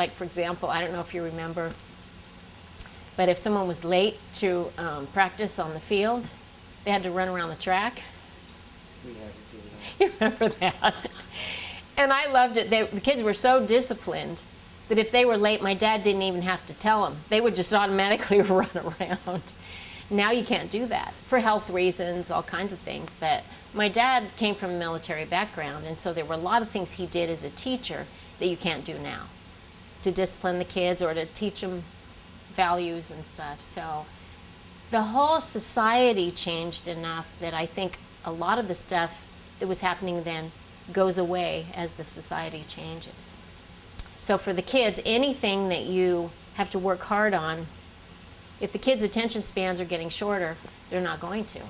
Like, for example, I don't know if you remember, but if someone was late to practice on the field, they had to run around the track. We had to do that. You remember that? And I loved it. The kids were so disciplined that if they were late, my dad didn't even have to tell them. They would just automatically run around. Now you can't do that for health reasons, all kinds of things. But my dad came from a military background, and so there were a lot of things he did as a teacher that you can't do now, to discipline the kids or to teach them values and stuff. So the whole society changed enough that I think a lot of the stuff that was happening then goes away as the society changes. So for the kids, anything that you have to work hard on, if the kids' attention spans are getting shorter, they're not going to.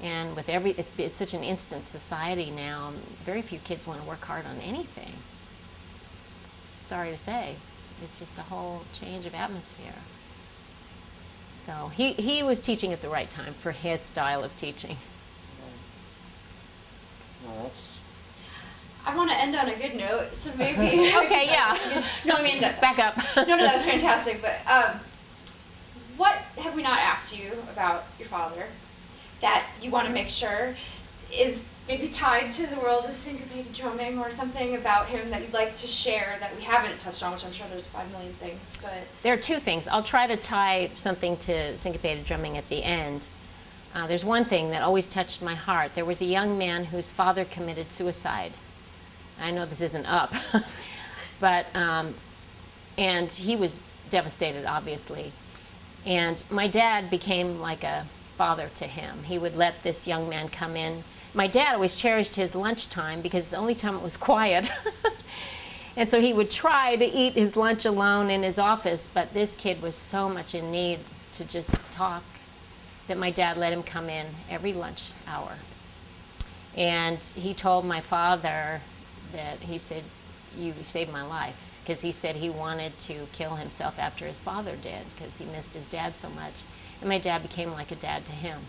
And with it's such an instant society now, very few kids want to work hard on anything. Sorry to say, it's just a whole change of atmosphere. So he was teaching at the right time for his style of teaching. No, that's... I want to end on a good note, so maybe... Okay, yeah. No, I mean... Back up. No, that was fantastic, but what have we not asked you about your father that you want to make sure is maybe tied to the world of syncopated drumming, or something about him that you'd like to share that we haven't touched on, which I'm sure there's 5 million things, but... There are two things. I'll try to tie something to syncopated drumming at the end. There's one thing that always touched my heart. There was a young man whose father committed suicide. I know this isn't up, but, and he was devastated, obviously. And my dad became like a father to him. He would let this young man come in. My dad always cherished his lunchtime because it's the only time it was quiet. And so he would try to eat his lunch alone in his office, but this kid was so much in need to just talk that my dad let him come in every lunch hour. And he told my father that, he said, "You saved my life," because he said he wanted to kill himself after his father did because he missed his dad so much. And my dad became like a dad to him.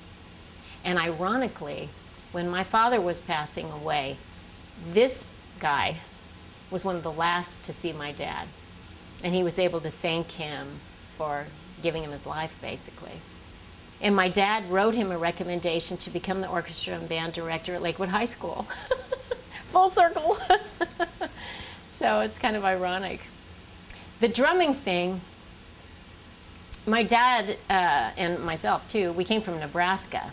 And ironically, when my father was passing away, this guy was one of the last to see my dad. And he was able to thank him for giving him his life, basically. And my dad wrote him a recommendation to become the orchestra and band director at Lakewood High School. Full circle. So it's kind of ironic. The drumming thing, my dad and myself too, we came from Nebraska.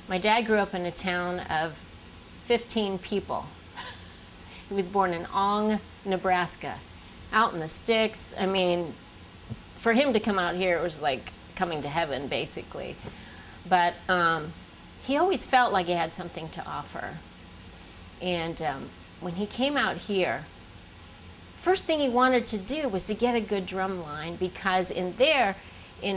My dad grew up in a town of 15 people. He was born in Ong, Nebraska, out in the sticks. I mean, for him to come out here, it was like coming to heaven, basically. But he always felt like he had something to offer. And when he came out here, first thing he wanted to do was to get a good drum line, because in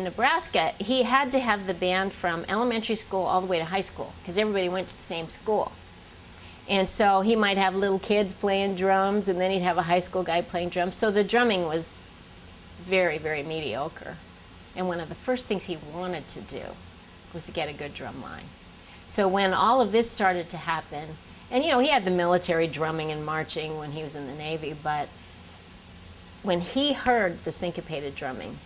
Nebraska, he had to have the band from elementary school all the way to high school, because everybody went to the same school. And so he might have little kids playing drums, and then he'd have a high school guy playing drums. So the drumming was very, very mediocre. And one of the first things he wanted to do was to get a good drum line. So when all of this started to happen, and you know, he had the military drumming and marching when he was in the Navy, but when he heard the syncopated drumming,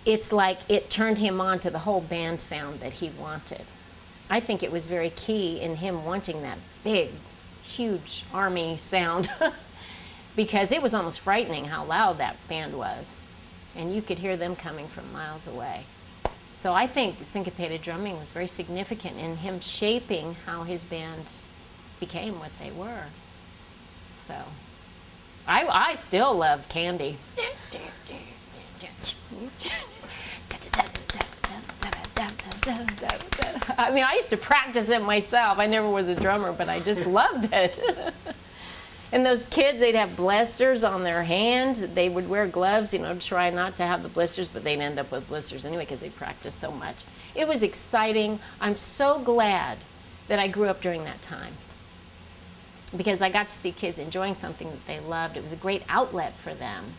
it's like it turned him on to the whole band sound that he wanted. I think it was very key in him wanting that big, huge army sound because it was almost frightening how loud that band was. And you could hear them coming from miles away. So I think syncopated drumming was very significant in him shaping how his band became what they were. So I still love Candy. I mean, I used to practice it myself. I never was a drummer, but I just loved it. And those kids, they'd have blisters on their hands. They would wear gloves, you know, to try not to have the blisters, but they'd end up with blisters anyway because they practiced so much. It was exciting. I'm so glad that I grew up during that time because I got to see kids enjoying something that they loved. It was a great outlet for them.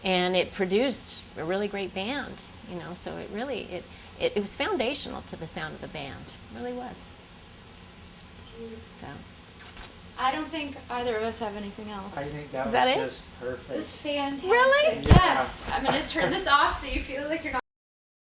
And it produced a really great band, you know, so it really, it was foundational to the sound of the band. It really was. So. I don't think either of us have anything else. I think that Is was that it? just It was perfect. fantastic. Really? Yeah. Yes. I'm gonna turn this off so you feel like you're not